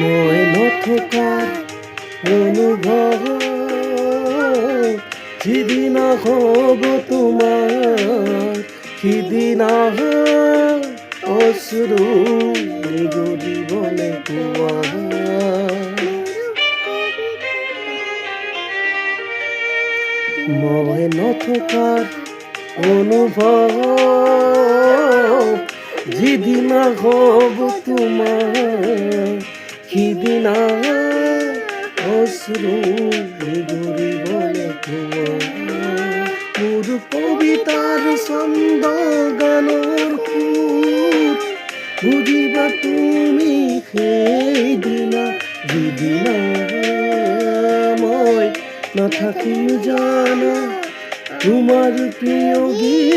মই নথকাৰ অনুভৱ সিদিনা হ'ব তোমাৰ, সিদিনা অশ্ৰু নিগৰিবনে কোৱা। মই নথকাৰ অনুভৱ যিদিনা হ'ব তোমাৰ, সিদিনা অশ্ৰু নিগৰিবনে কোৱা। মোৰ কবিতাৰ ছন্দ গানৰ সুৰ বুজিবা তুমি সেইদিনা, যিদিনা মই নাথাকিম জানা তোমাৰ প্ৰিয় গীত